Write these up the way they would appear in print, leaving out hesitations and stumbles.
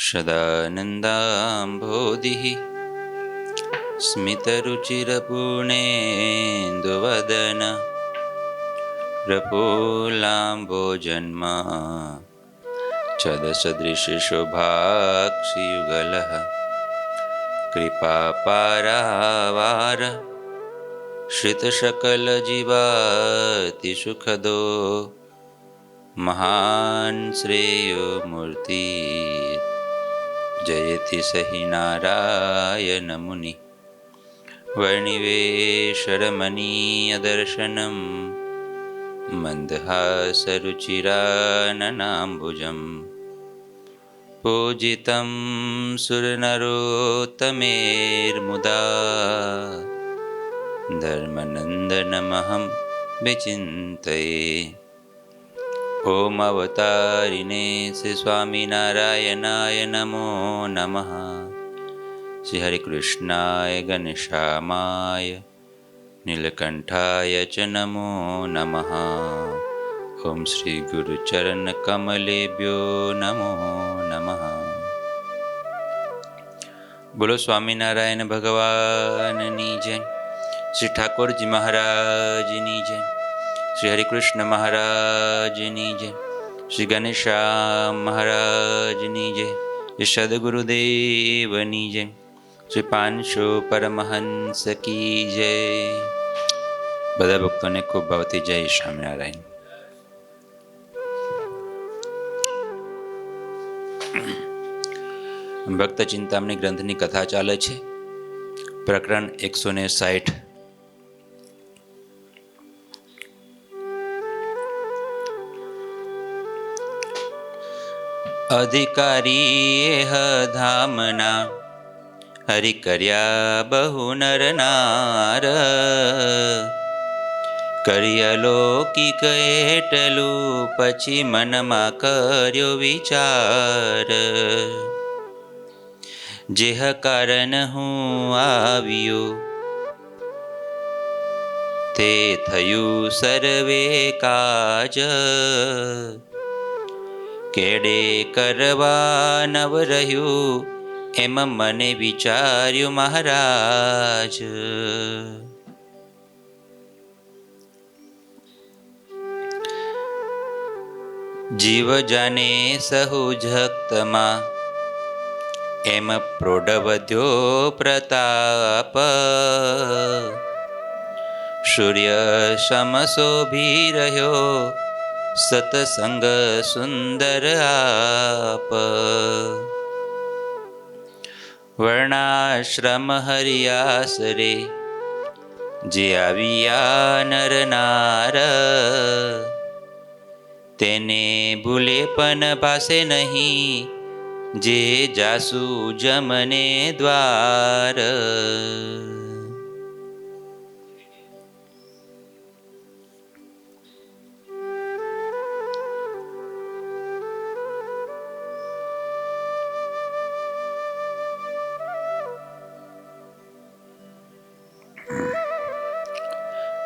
सदानन्दाम्भोधिः स्मितरुचिरपूर्णेन्दुवदन प्रफुल्लाम्भोजन्मा चदसदृशशोभाक्षियुगलः कृपापारावार श्रितशकलजीवातिसुखदो महान् श्रेयो मूर्ति जयति सहि नारायणमुनि वर्णिवेशरमणीयदर्शनं मन्दहासरुचिराननाम्बुजम् पूजितं सुरनरोत्तमेर्मुदा धर्मनन्दनमहं विचिन्तये। ओम अवतारिणे श्री स्वामिनारायणाय नमो नमः। श्री हरिकृष्णाय गणेशामाय नीलकंठाय च नमो नमः। ओम श्री गुरुचरणकमलेभ्यो नमो नमः। बोलो स्वामिनारायण भगवाननी जय। श्री ठाकुरजी महाराजनी जय। श्री हरिकृष्ण महाराजनी जय। श्री गणेशा महाराजनी जय। श्री सद्गुरुदेवनी जय। श्री पांचो परमहंस की जय। બધા ભક્તોને ખૂબ ભાવથી જય સ્વામિનારાયણ। ભક્ત ચિંતામણી ગ્રંથની કથા ચાલે છે। પ્રકરણ 160। अधिकारी एह धामना हरि कर्या बहु नर नार કર્યલોકિક એટલું પછી મનમાં કર્યો વિચાર જેહ કારણ હું આવ્યો તે થયું સર્વે કાજ કેડે કરવા નવ રહ્યું એમ મને વિચાર્યું મહારાજ। જીવ જાને સહુ જગતમાં એમ પ્રૌઢ પ્રતાપ સૂર્ય સમશોભી રહ્યો સતસંગ સુંદર આપ। વર્ણાશ્રમ હરિયાસરે જે આવ્યા નર નાર તેને ભૂલે પણ પાસે નહીં જે જાસુ જમને દ્વાર।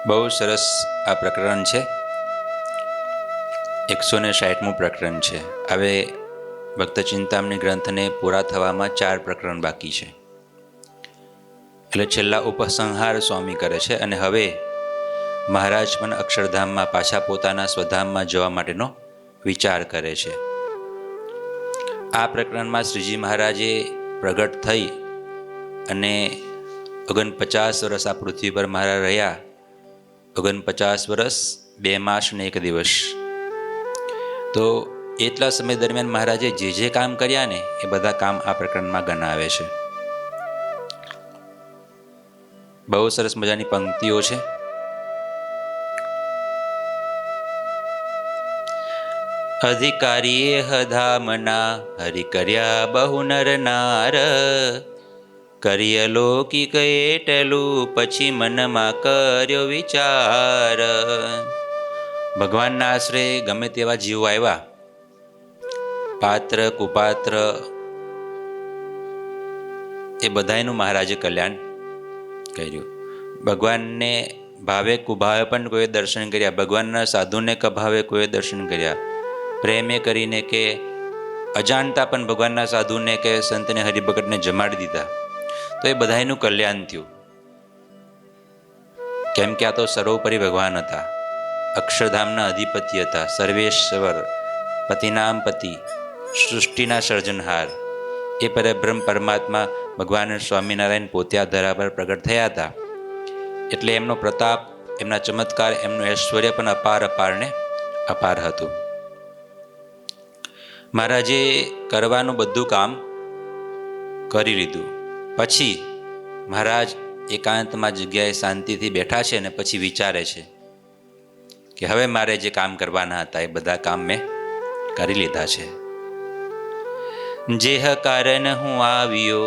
બહુ સરસ આ પ્રકરણ છે। 160મું પ્રકરણ છે। હવે ભક્ત ચિંતામણી ગ્રંથને પૂરા થવામાં 4 પ્રકરણ બાકી છે। એટલે છેલ્લા ઉપસંહાર સ્વામી કરે છે અને હવે મહારાજ પણ અક્ષરધામમાં પાછા પોતાના સ્વધામમાં જવા માટેનો વિચાર કરે છે। આ પ્રકરણમાં શ્રીજી મહારાજે પ્રગટ થઈ અને 49 વર્ષ આ પૃથ્વી પર મહારાજ રહ્યા। 49 વર્ષ 2 માસ ને 1 દિવસ। તો એટલા સમય દરમિયાન મહારાજે જે કામ કર્યા ને એ બધા કામ આ પ્રકરણમાં ગણાવે છે। બહુ સરસ મજાની પંક્તિઓ છે। અધિકારી ધામના હરિ કર્યા બહુ નર નાર કર્યલોકિક એટલું પછી મનમાં કર્યો વિચાર। ભગવાનના આશરે ગમે તેવા જીવો આવ્યા, પાત્ર કુપાત્ર એ બધાયનું મહારાજે કલ્યાણ કર્યું। ભગવાનને ભાવે કુભાવે પણ કોઈએ દર્શન કર્યા, ભગવાનના સાધુને કભાવે કોઈએ દર્શન કર્યા। પ્રેમે કરીને કે અજાણતા પણ ભગવાનના સાધુને કે સંતને હરિભગતને જમાડી દીધા, તો એ બધાનું કલ્યાણ થયું. કેમ કે આ તો સર્વોપરી ભગવાન હતા, અક્ષરધામના અધિપતિ હતા, સર્વેશ્વર, પતિનામ પતિ, સૃષ્ટિના સર્જનહાર. એ પરબ્રહ્મ પરમાત્મા ભગવાન સ્વામિનારાયણ પોતે આ ધરા પર પ્રગટ થયા હતા. એટલે એમનો પ્રતાપ, એમના ચમત્કાર, એમનું ઐશ્વર્ય પણ અપાર ને અપાર હતું. મહારાજે કરવાનું બધું કામ કરી લીધું. પછી મહારાજ એકાંતમાં જગ્યાએ શાંતિથી બેઠા છે અને પછી વિચારે છે કે હવે મારે જે કામ કરવાના હતા એ બધા કામ મેં કરી લીધા છે. જેહ કારણ હું આવ્યો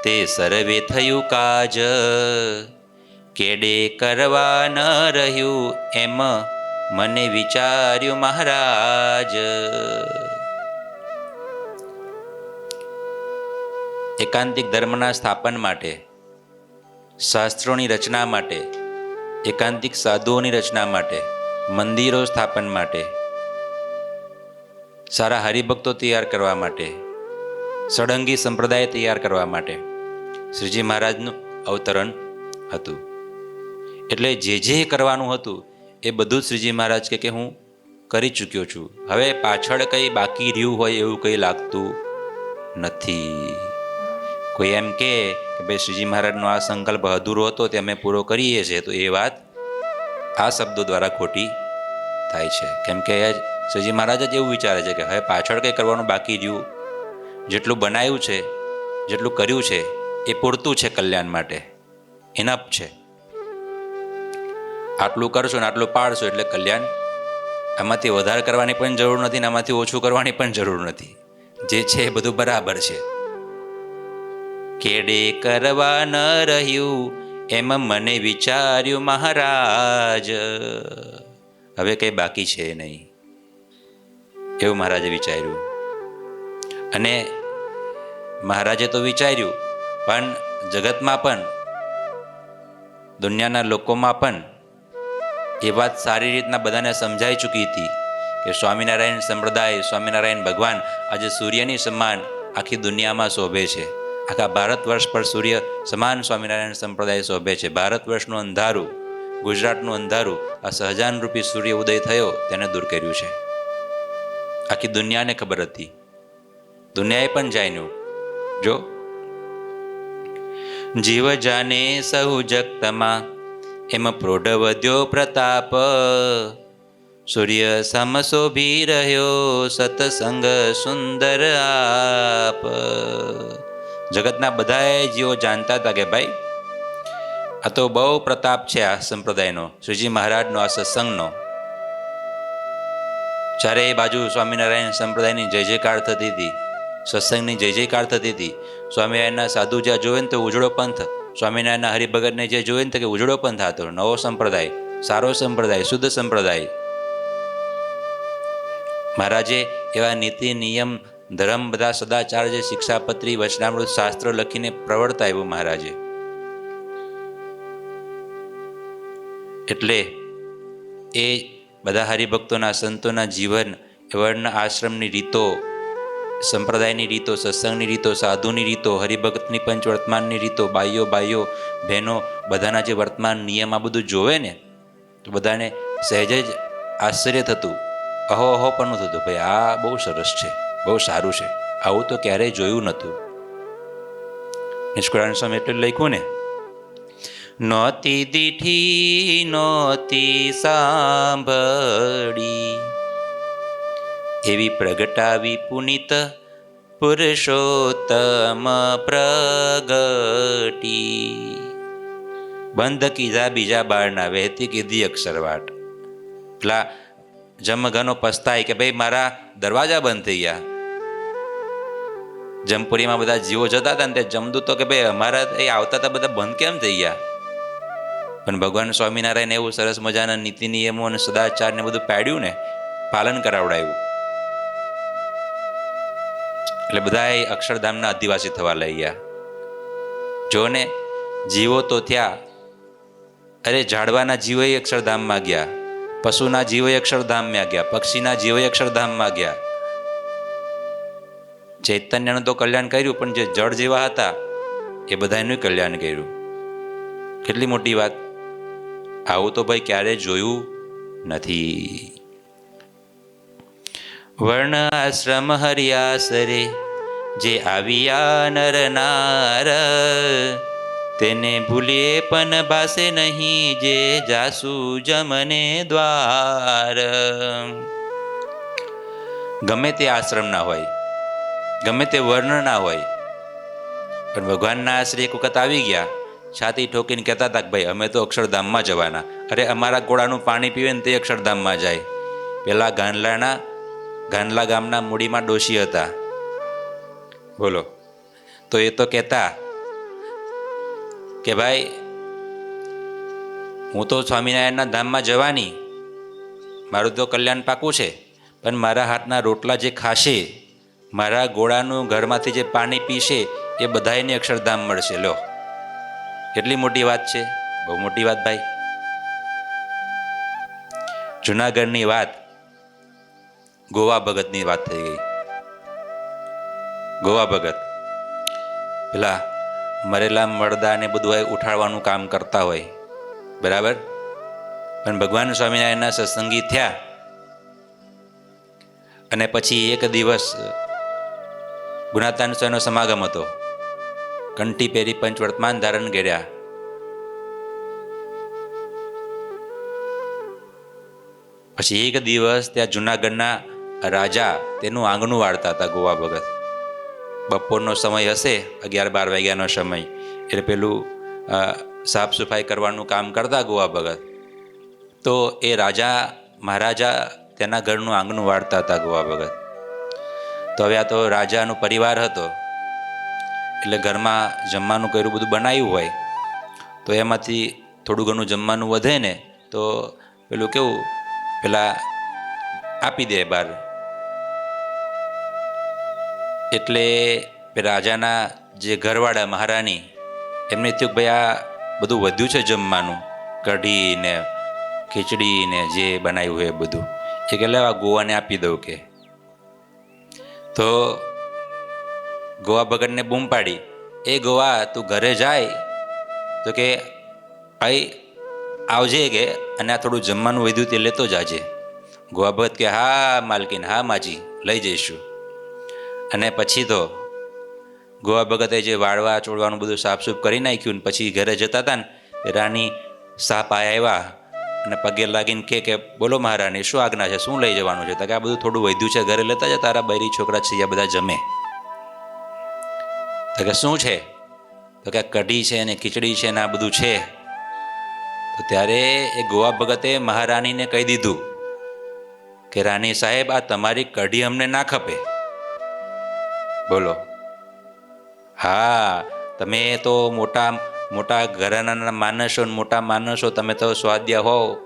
તે સર્વે થયું કાજ, કેડે કરવા ન રહ્યું એમ મને વિચાર્યું મહારાજ. એકાંતિક ધર્મના સ્થાપન માટે, શાસ્ત્રોની રચના માટે, એકાંતિક સાધુઓની રચના માટે, મંદિરો સ્થાપન માટે, સારા હરિભક્તો તૈયાર કરવા માટે, સળંગી સંપ્રદાય તૈયાર કરવા માટે શ્રીજી મહારાજનું અવતરણ હતું. એટલે જે કરવાનું હતું એ બધું જ શ્રીજી મહારાજ કે હું કરી ચૂક્યો છું. હવે પાછળ કંઈ બાકી રહ્યું હોય એવું કંઈ લાગતું નથી. કોઈ એમ કે ભાઈ શ્રીજી મહારાજનો આ સંકલ્પ અધૂરો હતો તે અમે પૂરો કરીએ છીએ, તો એ વાત આ શબ્દો દ્વારા ખોટી થાય છે. કેમ કે શ્રીજી મહારાજ જ એવું વિચારે છે કે હવે પાછળ કંઈ કરવાનું બાકી રહ્યું, જેટલું બનાવ્યું છે, જેટલું કર્યું છે એ પૂરતું છે કલ્યાણ માટે, ઇનફ છે. આટલું કરશો ને આટલું પાડશો એટલે કલ્યાણ. આમાંથી વધારે કરવાની પણ જરૂર નથી ને આમાંથી ઓછું કરવાની પણ જરૂર નથી. જે છે એ બધું બરાબર છે. કેડે કરવા ન રહ્યું એમ મને વિચાર્યું મહારાજ. હવે કંઈ બાકી છે નહીં એવું મહારાજે વિચાર્યું. અને મહારાજે તો વિચાર્યું, પણ જગતમાં પણ, દુનિયાના લોકોમાં પણ એ વાત સારી રીતના બધાને સમજાઈ ચૂકી હતી કે સ્વામિનારાયણ સંપ્રદાય, સ્વામિનારાયણ ભગવાન આજે સૂર્યની સમાન આખી દુનિયામાં શોભે છે. આખા ભારત વર્ષ પર સૂર્ય સમાન સ્વામિનારાયણ સંપ્રદાય શોભે છે. ભારત વર્ષનું અંધારું, ગુજરાતનું અંધારું આ સહજાન રૂપી સૂર્ય ઉદય થયો તેને દૂર કર્યું છે. આખી દુનિયાને ખબર હતી, દુનિયાએ પણ જાણ્યું. જો જીવ જાને સહુ જગતમાં એમ પ્રૌઢ વધ્યો પ્રતાપ, સૂર્ય સમ શોભી રહ્યો સતસંગ સુંદર આપ. જગતના બધાએ જીવો જાણતા હતા કે ભાઈ આ તો બહુ પ્રતાપ છે આ સંપ્રદાયનો, શ્રીજી મહારાજનો, આ સત્સંગનો. ચારે બાજુ સ્વામિનારાયણ સંપ્રદાયની જય જયકાર થતી હતી, સત્સંગની જય જયકાર થતી હતી. સ્વામિનારાયણના સાધુ જ્યાં જોવે ને તો ઉજળો પંથ, સ્વામિનારાયણના હરિભગતને જે જોવે ને તો કે ઉજળો પંથ હતો, નવો સંપ્રદાય, સારો સંપ્રદાય, શુદ્ધ સંપ્રદાય. મહારાજે એવા નીતિ નિયમ ધર્મ બધા સદાચાર જે શિક્ષાપત્રી વચનામૃત શાસ્ત્ર લખીને પ્રવર્તાવ્યું મહારાજે. એટલે એ બધા હરિભક્તોના, સંતોના જીવન, વર્ણ આશ્રમની રીતો, સંપ્રદાયની રીતો, સત્સંગની રીતો, સાધુની રીતો, હરિભક્તની પંચવર્તમાનની રીતો, બાઈઓ બહેનો બધાના જે વર્તમાન નિયમ આ બધું જોવે ને તો બધાને સહેજ જ આશ્ચર્ય થતું, અહો પણ થતું, ભાઈ આ બહુ સરસ છે, બહુ સારું છે, આવું તો ક્યારેય જોયું નહોતું. નિષ્કુળાનંદ સ્વામી એટલે લખ્યું ને, નોતી દીઠી નોતી સાંભળી એવી પ્રગટાવી પુનિત પુરુષોત્તમ પ્રગટી. બંધ કીધા બીજા બાળના, વહેતી કીધી અક્ષરવાટ. પેલા જમઘનો પસ્તાય કે ભાઈ મારા દરવાજા બંધ થઈ ગયા. જમપુરીમાં બધા જીવો જતા હતા ને તે જમદૂતો કે ભાઈ અમારા એ આવતા હતા બધા બંધ કેમ થઈ ગયા? પણ ભગવાન સ્વામિનારાયણ એવું સરસ મજાના નીતિ નિયમો અને સદાચાર ને બધું પાડ્યું ને, પાલન કરાવડાયું. એટલે બધા અક્ષરધામના આદિવાસી થવા લઈ ગયા. જો ને જીવો તો થયા, અરે ઝાડવાના જીવો અક્ષરધામમાં ગયા, પશુના જીવો અક્ષરધામમાં ગયા, પક્ષીના જીવો અક્ષરધામમાં ગયા. ચૈતન્યનું તો કલ્યાણ કર્યું, પણ જે જળ જેવા હતા એ બધાનું કલ્યાણ કર્યું. કેટલી મોટી વાત! આવું તો ભાઈ ક્યારેય જોયું નથી. વર્ણ આશ્રમ હરિયાસરે જે આવ્યા નર નાર, તેને ભૂલીએ પણ ભાસે નહીં જે જાસુ જમને દ્વાર. ગમે તે આશ્રમના હોય, ગમે તે વર્ણના હોય, પણ ભગવાનના આશ્રય એક વખત આવી ગયા, છાતી ઠોકીને કહેતા હતા કે ભાઈ અમે તો અક્ષરધામમાં જવાના. અરે અમારા ગોળાનું પાણી પીવે ને તે અક્ષરધામમાં જાય. પેલા ગાંડલા ગામના મૂડીમાં ડોશી હતા, બોલો. તો એ તો કહેતા કે ભાઈ હું તો સ્વામિનારાયણના ધામમાં જવાની, મારું તો કલ્યાણ પાકું છે, પણ મારા હાથના રોટલા જે ખાશે, મારા ગોળાનું ઘરમાંથી જે પાણી પીશે, એ બધાને અક્ષરધામ મળશે. લો, કેટલી મોટી વાત છે! બહુ મોટી વાત ભાઈ. જુનાગઢની વાત, ગોવા ભગતની વાત થઈ ગઈ. ગોવા ભગત પેલા મરેલા મરદાને બધું ઉઠાડવાનું કામ કરતા હોય, બરાબર. પણ ભગવાન સ્વામિનારાયણના સત્સંગી થયા અને પછી એક દિવસ ગુણાતાન સ્વામીનો સમાગમ હતો. કંઠી પહેરી પંચવર્તમાન ધારણ કર્યા. પછી એક દિવસ ત્યાં જુનાગઢના રાજા તેનું આંગણું વાળતા હતા. ગોવા ભગત બપોરનો સમય હશે, 11-12 વાગ્યાનો સમય, એટલે પેલું સાફ સફાઈ કરવાનું કામ કરતા ગોવા ભગત. તો એ રાજા મહારાજા તેના ઘરનું આંગણું વાળતા હતા ગોવા ભગત. તો હવે આ તો રાજાનો પરિવાર હતો, એટલે ઘરમાં જમવાનું કર્યું બધું બનાવ્યું હોય, તો એમાંથી થોડું ઘણું જમવાનું વધે ને તો પેલું કેવું, પેલા આપી દે બહાર. એટલે રાજાના જે ઘરવાળા મહારાણી, એમને થયું કે ભાઈ આ બધું વધ્યું છે જમવાનું, કઢી ને ખીચડી ને જે બનાવ્યું હોય એ બધું, એ કે લેવા ગોવાને આપી દઉં કે. તો ગોવા ભગતને બૂમ પાડી, એ ગોવા તું ઘરે જાય તો કે ભાઈ આવજે કે, અને આ થોડું જમવાનું વધ્યું તે લેતો જાજે. ગોવા ભગત કે હા માલકીન, હા માજી, લઈ જઈશું. અને પછી તો ગોવા ભગતે જે વાળવા ચોળવાનું બધું સાફસૂફ કરી નાખ્યું, ને પછી ઘરે જતા હતા ને, રાણી સાપ આવ્યા અને પગે લાગીને કે બોલો મહારાણી, શું આજ્ઞા છે, શું લઈ જવાનું છે? તો કે આ બધું થોડું વધ્યું છે, ઘરે લેતા જા, તારા બૈરી છોકરા છે એ બધા જમે. તો કે શું છે? તો કે કઢી છે ને ખીચડી છે ને આ બધું છે. તો ત્યારે એ ગોવા ભગતે મહારાણીને કહી દીધું કે રાણી સાહેબ, આ તમારી કઢી અમને ના ખપે. બોલો. હા, તમે તો મોટા ઘરાનાના માણસો, મોટા માણસો, તમે તો સ્વાદ્ય હોવ,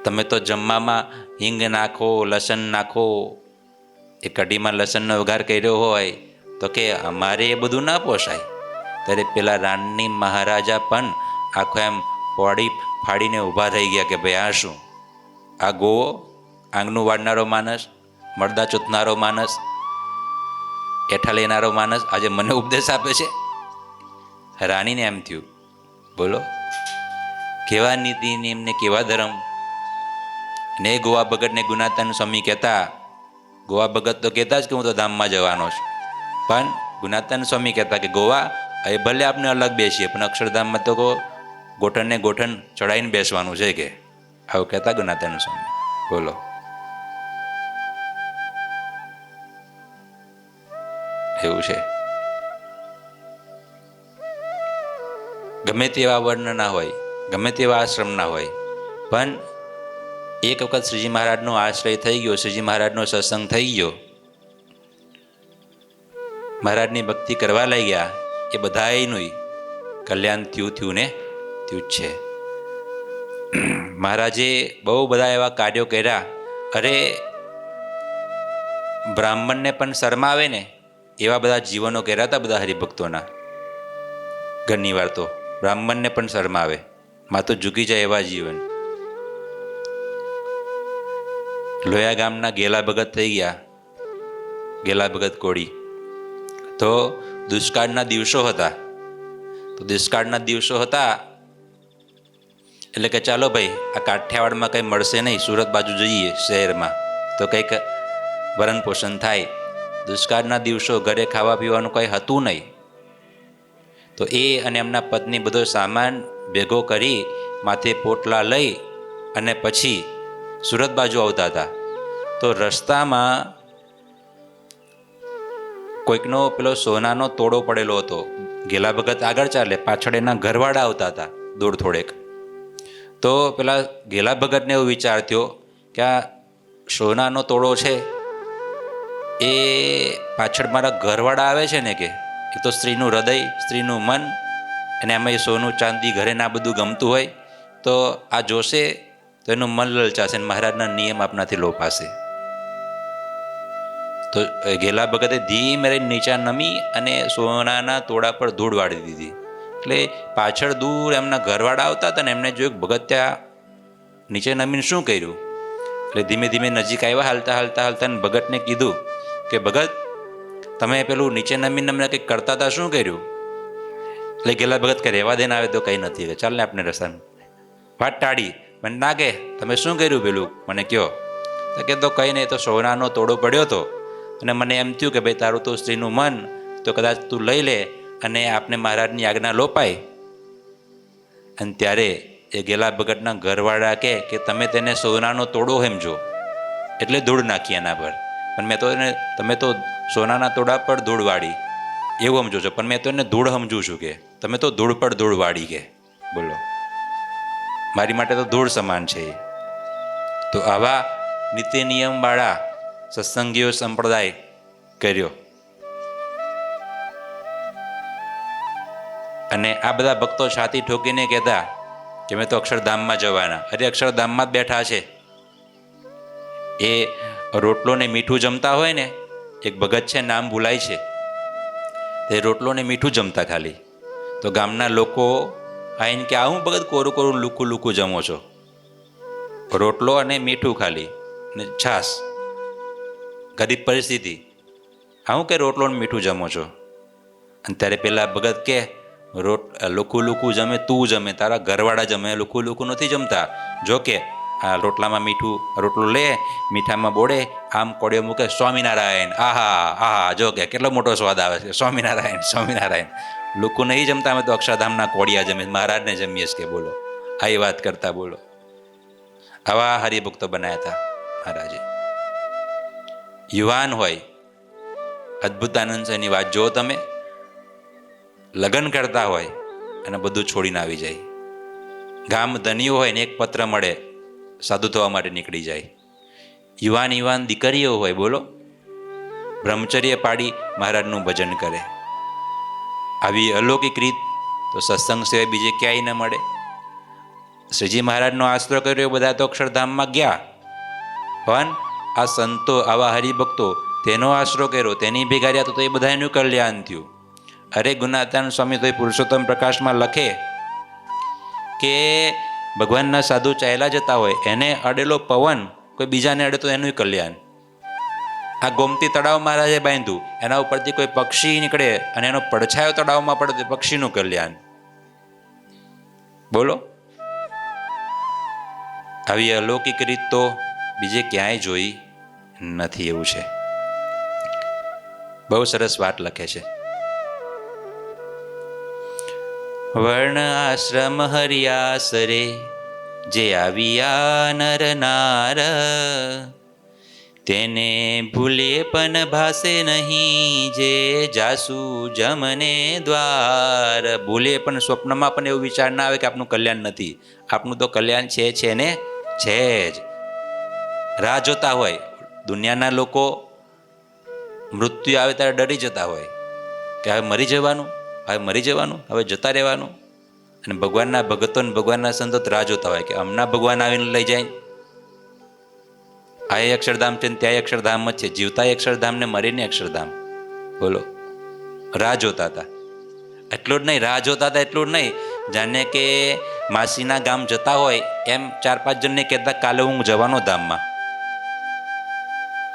તમે તો જમવામાં હિંગ નાખો, લસણ નાખો, એ કઢીમાં લસણનો વઘાર કર્યો હોય, તો કે અમારે એ બધું ના પોસાય. ત્યારે પેલા રાણી મહારાજા પણ આખો એમ પોડી ફાડીને ઊભા થઈ ગયા કે ભાઈ આ શું? આ ગોવો, આંગણું વાળનારો માણસ, મરદા ચૂતનારો માણસ, એઠા લેનારો માણસ આજે મને ઉપદેશ આપે છે. રાણીને એમ થયું, બોલો કેવા નીતિ નિયમ ને કેવા ધર્મ. ને ગોવા ભગતને ગુણાતાન સ્વામી કહેતા, ગોવા ભગત તો કહેતા જ કે હું તો ધામમાં જવાનો છું, પણ ગુણાતાન સ્વામી કહેતા કે ગોવા એ ભલે આપને અલગ બેસીએ, પણ અક્ષરધામમાં તો ગોઠણને ગોઠણ ચડાવીને બેસવાનું છે કે, આવું કહેતા ગુણાતાન સ્વામી. બોલો. એવું છે. ગમે તેવા વર્ણના હોય, ગમે તેવા આશ્રમના હોય, પણ એક વખત શ્રીજી મહારાજનો આશ્રય થઈ ગયો, શ્રીજી મહારાજનો સત્સંગ થઈ ગયો, મહારાજની ભક્તિ કરવા લાગ્યા, એ બધાયનું કલ્યાણ થયું ને થયું જ છે. મહારાજે બહુ બધા એવા કાર્યો કર્યા. અરે બ્રાહ્મણને પણ શરમાવે ને એવા બધા જીવનો કર્યા હતા બધા હરિભક્તોના. ઘણી વાર તો બ્રાહ્મણને પણ શરમાવે, માથું ઝૂકી જાય એવા જીવન. લોયા ગામના ગેલા ભગત થઈ ગયા, ગેલા ભગત કોળી. તો દુષ્કાળના દિવસો હતા. તો દુષ્કાળના દિવસો હતા એટલે કે ચાલો ભાઈ આ કાઠિયાવાડમાં કંઈ મળશે નહીં, સુરત બાજુ જઈએ શહેરમાં તો કંઈક ભરણ પોષણ થાય. દુષ્કાળના દિવસો, ઘરે ખાવા પીવાનું કંઈ હતું નહીં. તો એ અને એમના પત્ની બધો સામાન ભેગો કરી માથે પોટલા લઈ અને પછી સુરત બાજુ આવતા હતા. તો રસ્તામાં કોઈકનો પેલો સોનાનો તોડો પડેલો હતો. ગેલા ભગત આગળ ચાલે, પાછળ એના ઘરવાળા આવતા હતા દૂર થોડેક. તો પેલા ગેલા ભગતને એવો વિચાર થયો કે આ સોનાનો તોડો છે એ પાછળ મારા ઘરવાળા આવે છે ને, કે એ તો સ્ત્રીનું હૃદય, સ્ત્રીનું મન, અને એમાં એ સોનું ચાંદી ઘરે ના બધું ગમતું હોય તો આ જોશે તો એનું મન લલચાશે અને મહારાજના નિયમ આપનાથી લોપાશે. તો ગેલા ભગતે ધીમે રહીને નીચે નમી અને સોનાના તોડા પર ધૂળ વાળી દીધી. એટલે પાછળ દૂર એમના ઘરવાળા આવતા હતા ને એમને જોયું ભગત ત્યાં નીચે નમીને શું કર્યું. એટલે ધીમે ધીમે નજીક આવ્યા, હાલતા હાલતા હાલતા ને ભગતને કીધું કે ભગત તમે પેલું નીચે નમીને અમને કંઈક કરતા હતા, શું કર્યું? એટલે ગેલા ભગત કે રહેવા દેને, આવે તો કંઈ નથી, કે ચાલ ને આપણે રસ્તામાં વાત ટાળી. મને ના કે તમે શું કર્યું પેલું મને કહો. તો કે તો કંઈ નહીં, તો સોનાનો તોડો પડ્યો હતો અને મને એમ થયું કે ભાઈ તારું તો સ્ત્રીનું મન તો કદાચ તું લઈ લે અને આપને મહારાજની આજ્ઞા લોપાય. અને ત્યારે એ ગેલા ભગતના ઘરવાળા કે તમે તેને સોનાનો તોડો સમજો એટલે ધૂળ નાખી એના પર, પણ મેં તો એને તમે તો સોનાના તોડા પર ધૂળ વાળી એવું સમજો છો, પણ મેં તો એને ધૂળ સમજું છું, કે તમે તો ધૂળ પર ધૂળ વાળી. કે બોલો, મારી માટે તો ધૂળ સમાન છે. તો આવા નીતિ નિયમવાળા સત્સંગીઓ સંપ્રદાય કર્યો. અને આ બધા ભક્તો છાતી ઠોકીને કહેતા કે મેં તો અક્ષરધામમાં જવાના. અરે અક્ષરધામમાં જ બેઠા છે. એ રોટલો ને મીઠું જમતા હોય ને, એક ભગત છે, નામ ભૂલાય છે, તે રોટલો ને મીઠું જમતા ખાલી. તો ગામના લોકો આવીને કે આવું ભગત કોરું કોરું લૂકું લૂકું જમો છો, રોટલો અને મીઠું ખાલી ને છાશ, ગરીબ પરિસ્થિતિ, આવું કે રોટલો ને મીઠું જમો છો. અને ત્યારે પેલા ભગત કે લુકું લુકું જમે તું જમે, તારા ઘરવાળા જમે, લુકું લુકું નથી જમતા. જો કે આ રોટલામાં મીઠું, રોટલો લે મીઠામાં બોળે, આમ કોળીઓ મૂકે, સ્વામિનારાયણ, આહા આહા, જો કે કેટલો મોટો સ્વાદ આવે છે, સ્વામિનારાયણ સ્વામિનારાયણ. લુકું નહીં જમતા, અમે તો અક્ષરધામના કોળિયા જમે, મહારાજને જમીએ કે બોલો, આ વાત કરતા બોલો. આવા હરિભક્તો બનાવ્યા હતા મહારાજે. યુવાન હોય, અદ્ભુતાનંદ એની વાત જુઓ તમે, લગ્ન કરતા હોય અને બધું છોડીને આવી જાય. ગામ ધનિયો હોય ને એક પત્ર મળે, સાધુ થવા માટે નીકળી જાય. યુવાન યુવાન દીકરીઓ હોય, બોલો, બ્રહ્મચર્ય પાડી મહારાજનું ભજન કરે. આવી અલૌકિક રીત તો સત્સંગ સિવાય બીજે ક્યાંય ન મળે. શ્રીજી મહારાજનો આશરો કર્યો, બધા તો અક્ષરધામમાં ગયા, પણ આ સંતો, આવા હરિભક્તો તેનો આશરો કર્યો, તેની ભેગા રહ્યા તો એ બધા એનું કલ્યાણ થયું. અરે ગુણાતાન સ્વામી તો એ પુરુષોત્તમ પ્રકાશમાં લખે કે ભગવાનના સાધુ ચાલ્યા જતા હોય, એને અડેલો પવન કોઈ બીજાને અડે તો એનું કલ્યાણ. આ ગોમતી તળાવ મહારાજે બાંધ્યું, એના ઉપરથી કોઈ પક્ષી નીકળે અને એનો પડછાયો તળાવમાં પડે તો પક્ષીનું કલ્યાણ. બોલો, આવી અલૌકિક રીત તો બીજે ક્યાંય જોઈ નથી, એવું છે. બહુ સરસ વાત લખે છે. વર્ણ આશ્રમ હરિયાસરે જે આવ્યા નર નાર, તેને ભૂલે પણ ભાસે નહીં, જે જાસુ જમને દ્વાર. ભૂલે પણ સ્વપ્નમાં પણ એવું વિચાર ના આવે કે આપનું કલ્યાણ નથી. આપનું તો કલ્યાણ છે ને છે જ. રાહ જોતા હોય, દુનિયાના લોકો મૃત્યુ આવે ત્યારે ડરી જતા હોય કે હવે મરી જવાનું, હવે મરી જવાનું, હવે જતા રહેવાનું. અને ભગવાનના ભગતો ને ભગવાનના સંતો રાહ જોતા હોય કે હમણાં ભગવાન આવીને લઈ જાય. આ અક્ષરધામ છે ને ત્યાં અક્ષરધામ જ છે, જીવતા અક્ષરધામ ને મરીને અક્ષરધામ. બોલો, રાહ જોતા હતા. એટલું જ નહીં, રાહ જોતા હતા એટલું જ નહીં, જાણે કે માસીના ગામ જતા હોય એમ 4-5 જણને કહેતા કાલે હું જવાનો ધામમાં.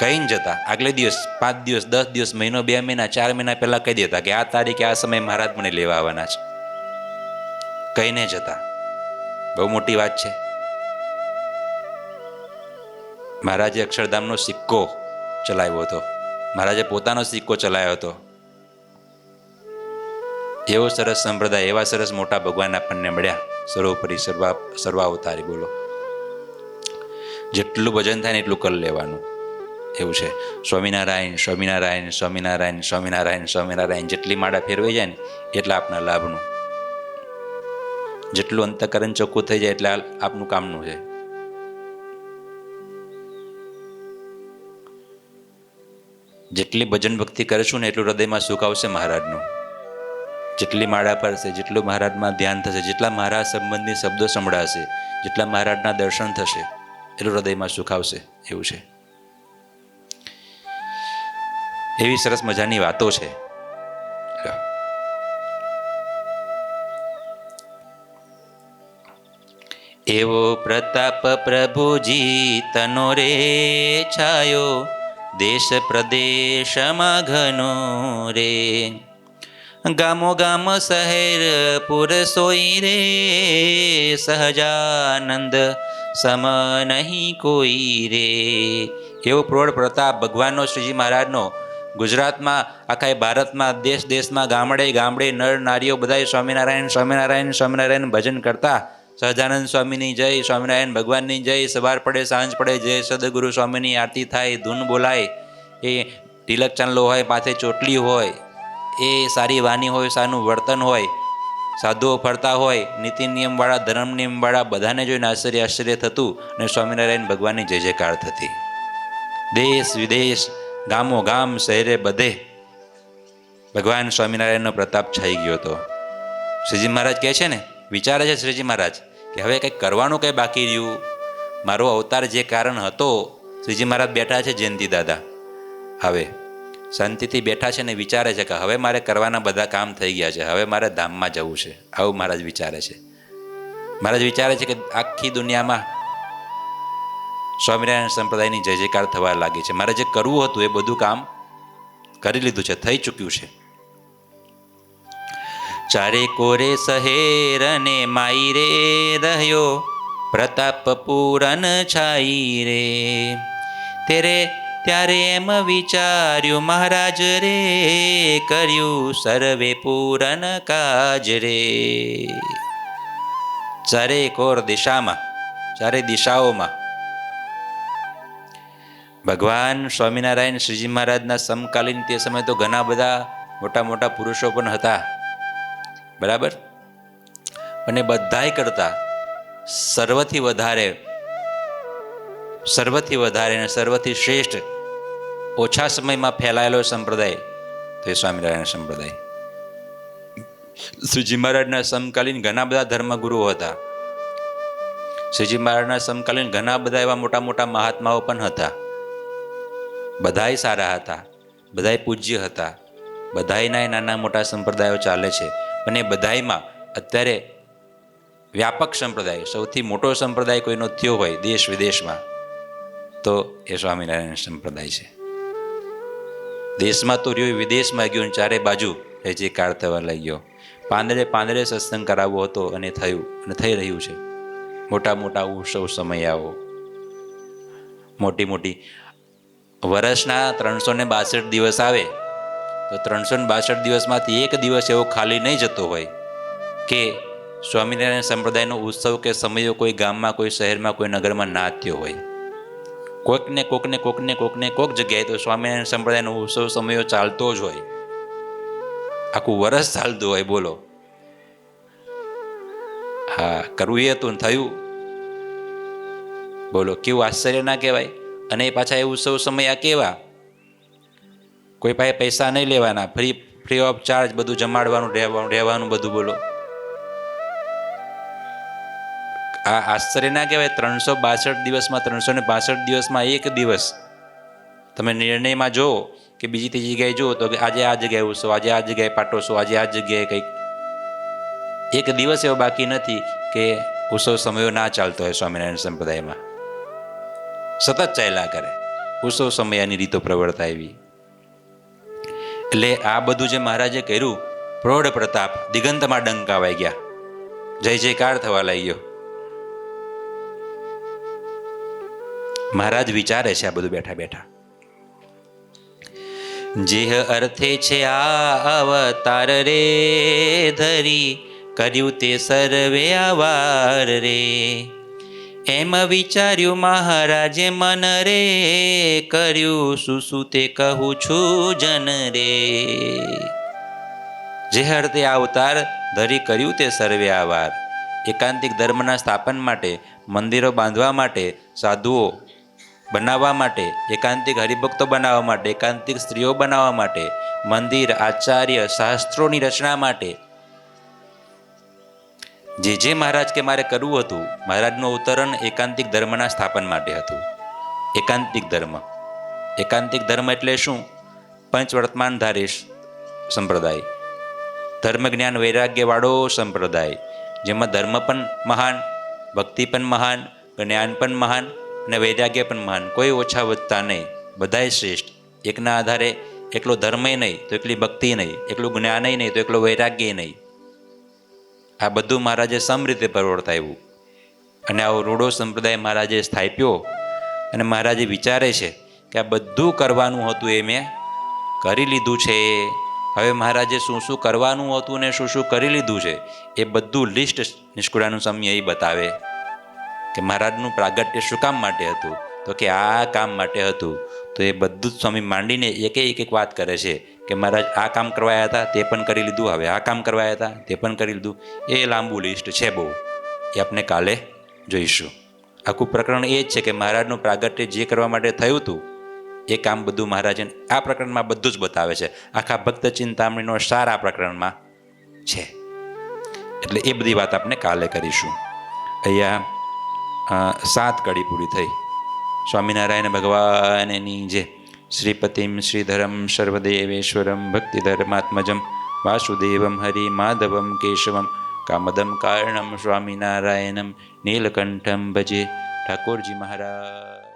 કહીને જતા. આગલે દિવસ 5 દિવસ, 10 દિવસ, મહિનો, 2 મહિના, 4 મહિના પહેલા કહી દેતા કે આ તારીખે આ સમયે મહારાજ મને લેવા આવવાના છે. કહીને જતા. બહુ મોટી વાત છે. મહારાજે અક્ષરધામનો સિક્કો ચલાવ્યો હતો. મહારાજે પોતાનો સિક્કો ચલાવ્યો હતો. એવો સરસ સંપ્રદાય, એવા સરસ મોટા ભગવાન આપણને મળ્યા. સર્વોપરી સર્વાવતારી. બોલો, જેટલું ભજન થાય ને એટલું કરી લેવાનું, એવું છે. સ્વામિનારાયણ, સ્વામિનારાયણ, સ્વામિનારાયણ, સ્વામિનારાયણ, સ્વામિનારાયણ જેટલી માળા ફેરવાઈ જાય ને એટલા આપના લાભનું. જેટલું અંતઃકરણ ચોખ્ખું થઈ જાય એટલે આપનું કામનું છે. જેટલી ભજન ભક્તિ કરશું ને એટલું હૃદયમાં સુખ આવશે મહારાજનું. જેટલી માળા પડશે, જેટલું મહારાજમાં ધ્યાન થશે, જેટલા મહારાજ સંબંધી શબ્દો સંભળાશે, જેટલા મહારાજના દર્શન થશે એટલું હૃદયમાં સુખ આવશે, એવું છે. એવી સરસ મજાની વાતો છે. એવો પ્રતાપ પ્રભુજી તનો રે છાયો, દેશ પ્રદેશમાં ઘનો રે. ગામો ગામ શહેર પુર સોઈ રે, સહજાનંદ સમ નહીં કોઈ રે. એવો પ્રૌઢ પ્રતાપ ભગવાનનો, શ્રીજી મહારાજનો ગુજરાતમાં, આખા ભારતમાં, દેશ દેશમાં, ગામડે ગામડે નર નારીઓ બધાએ સ્વામિનારાયણ સ્વામિનારાયણ સ્વામિનારાયણ ભજન કરતા. સહજાનંદ સ્વામીની જય, સ્વામિનારાયણ ભગવાનની જય. સવાર પડે સાંજ પડે જય સદગુરુ સ્વામીની આરતી થાય, ધૂન બોલાય. એ તિલક ચાંદલો હોય, માથે ચોટલી હોય, એ સારી વાણી હોય, સારું વર્તન હોય, સાધુઓ ફરતા હોય, નીતિ નિયમવાળા, ધર્મ નિયમવાળા, બધાને જોઈને આશ્ચર્ય થતું અને સ્વામિનારાયણ ભગવાનની જય જયકાર થતી. દેશ વિદેશ, ગામો ગામ, શહેરે બધે ભગવાન સ્વામિનારાયણનો પ્રતાપ છાઈ ગયો હતો. શ્રીજી મહારાજ કહે છે ને, વિચારે છે શ્રીજી મહારાજ કે હવે કંઈક કરવાનું કંઈ બાકી રહ્યું. મારો અવતાર જે કારણ હતો, શ્રીજી મહારાજ બેઠા છે જયંતિ દાદા, હવે શાંતિથી બેઠા છે ને વિચારે છે કે હવે મારે કરવાના બધા કામ થઈ ગયા છે, હવે મારે ધામમાં જવું છે. આવું મહારાજ વિચારે છે. મહારાજ વિચારે છે કે આખી દુનિયામાં સ્વામિનારાયણ સંપ્રદાયની જય જયકાર થવા લાગી છે. મારે જે કરવું હતું એ બધું કામ કરી લીધું છે, થઈ ચૂક્યું છે. ચારે કોરે શહેર ને માઈ રે રહ્યો, પ્રતાપ પૂરન છાઈ રે. ત્યારે એમ વિચાર્યું મહારાજ રે, કર્યું સર્વે પૂરન કાજ રે. ચારે કોર દિશામાં, ચારે દિશાઓમાં ભગવાન સ્વામિનારાયણ શ્રીજી મહારાજના સમકાલીન તે સમયે તો ઘણા બધા મોટા મોટા પુરુષો પણ હતા, બરાબર. અને બધાય કરતા સર્વથી વધારે અને સર્વથી શ્રેષ્ઠ ઓછા સમયમાં ફેલાયેલો સંપ્રદાય તો એ સ્વામિનારાયણ સંપ્રદાય. શ્રીજી મહારાજના સમકાલીન ઘણા બધા ધર્મગુરુઓ હતા. શ્રીજી મહારાજના સમકાલીન ઘણા બધા એવા મોટા મોટા મહાત્માઓ પણ હતા. બધાય સારા હતા, બધાય પૂજ્ય હતા, બધાયના નાના મોટા સંપ્રદાયો ચાલે છે. અને બધાયમાં અત્યારે વ્યાપક સંપ્રદાય, સૌથી મોટો સંપ્રદાય કોઈનો થયો હોય દેશ વિદેશમાં તો એ સ્વામિનારાયણ સંપ્રદાય છે. દેશમાં તો રહ્યો, વિદેશમાં ગયો, ચારે બાજુ જે કાર થવા લાગ્યો. પાંદડે સત્સંગ કરાવવો હતો અને થયું અને થઈ રહ્યું છે. મોટા મોટા ઉત્સવ સમયાઓ, મોટી વર્ષના 362 દિવસ આવે તો 362 દિવસમાંથી એક દિવસ એવો ખાલી નહીં જતો હોય કે સ્વામિનારાયણ સંપ્રદાયનો ઉત્સવ કે સમયો કોઈ ગામમાં, કોઈ શહેરમાં, કોઈ નગરમાં ના થયો હોય. કોક જગ્યાએ તો સ્વામિનારાયણ સંપ્રદાયનો ઉત્સવ સમયો ચાલતો જ હોય, આખું વર્ષ ચાલતું હોય. બોલો, હા, કરવું એ હતું થયું. બોલો, કેવું આશ્ચર્ય ના કહેવાય. અને પાછા એ ઉત્સવ સમય કેવા, કોઈ પાસે પૈસા નહીં લેવાના, ફ્રી ઓફ ચાર્જ બધું જમાડવાનું, રહેવાનું બધું. બોલો, આ આશ્ચર્ય ના કહેવાય. 362 દિવસમાં 362 દિવસમાં એક દિવસ તમે નિર્ણયમાં જો કે બીજી ત્રીજી જગ્યાએ જુઓ તો કે આજે આ જગ્યાએ ઉત્સવ, આજે આ જગ્યાએ પાટોત્સવ, આજે આ જગ્યાએ કંઈક. એક દિવસ એવો બાકી નથી કે ઉત્સવ સમયો ના ચાલતો હોય સ્વામિનારાયણ સંપ્રદાયમાં. સતત ચાલ્યા કરે ઉત્સવ સમયાની રીતો પ્રવર્તાવી. એટલે આ બધું જે મહારાજે કર્યું, પ્રૌઢ પ્રતાપ, દિગંતમાં ડંકા વાઈ ગયા, જય જયકાર થવા લાગ્યો. મહારાજ વિચારે છે આ બધું બેઠા બેઠા, જેહ અર્થે છે આ અવતાર રે, ધરી કર્યું તે સર્વે આવાર રે. એમ વિચાર્યું મહારાજે મન રે, કર્યું શું તે કહું છું જન રે. જે અર્થે આ અવતાર ધરી કર્યું તે સર્વે આવાર. એકાંતિક ધર્મના સ્થાપન માટે, મંદિરો બાંધવા માટે, સાધુઓ બનાવવા માટે, એકાંતિક હરિભક્તો બનાવવા માટે, એકાંતિક સ્ત્રીઓ બનાવવા માટે, મંદિર, આચાર્ય, શાસ્ત્રોની રચના માટે, જે મહારાજ કે મારે કરવું હતું, મહારાજનું અવતરણ એકાંતિક ધર્મના સ્થાપન માટે હતું. એકાંતિક ધર્મ, એકાંતિક ધર્મ એટલે શું? પંચવર્તમાનધારી સંપ્રદાય, ધર્મ જ્ઞાન વૈરાગ્ય વાળો સંપ્રદાય, જેમાં ધર્મ પણ મહાન, ભક્તિ પણ મહાન, જ્ઞાન પણ મહાન અને વૈરાગ્ય પણ મહાન. કોઈ ઓછા વધતા નહીં, બધાય શ્રેષ્ઠ. એકના આધારે એકલો ધર્મય નહીં તો એકલી ભક્તિ નહીં, એકલું જ્ઞાનય નહીં તો એકલો વૈરાગ્ય નહીં. આ બધું મહારાજે સમ રીતે પ્રવર્તાવ્યું. અને આવો રૂડો સંપ્રદાય મહારાજે સ્થાપ્યો. અને મહારાજે વિચારે છે કે આ બધું કરવાનું હતું એ મેં કરી લીધું છે. હવે મહારાજે શું શું કરવાનું હતું ને શું શું કરી લીધું છે એ બધું લિસ્ટ નિષ્કુળાનંદ સ્વામી એ બતાવે કે મહારાજનું પ્રાગટ્ય શું કામ માટે હતું. તો કે આ કામ માટે હતું. તો એ બધું જ સ્વામી માંડીને એક વાત કરે છે કે મહારાજ આ કામ કરવાયા હતા તે પણ કરી લીધું, હવે આ કામ કરવાયા હતા તે પણ કરી લીધું. એ લાંબુ લિસ્ટ છે બહુ, એ આપણે કાલે જોઈશું. આખું પ્રકરણ એ જ છે કે મહારાજનું પ્રાગટ્ય જે કરવા માટે થયું હતું એ કામ બધું મહારાજે આ પ્રકરણમાં બધું જ બતાવે છે. આખા ભક્ત ચિંતામણીનો સાર આ પ્રકરણમાં છે. એટલે એ બધી વાત આપણે કાલે કરીશું. અહીંયા 7 કડી પૂરી થઈ. સ્વામિનારાયણ ભગવાનની જે શ્રીપતિમ શ્રીધરમ સર્વદેવેશ્વરમ ભક્તિધર્માત્મજમ વાસુદેવમ હરિ માધવમ કેશવમ કામદમ કારણમ સ્વામિનારાયણમ નીલકંઠમ ભજે. ઠાકોરજી મહારાજ.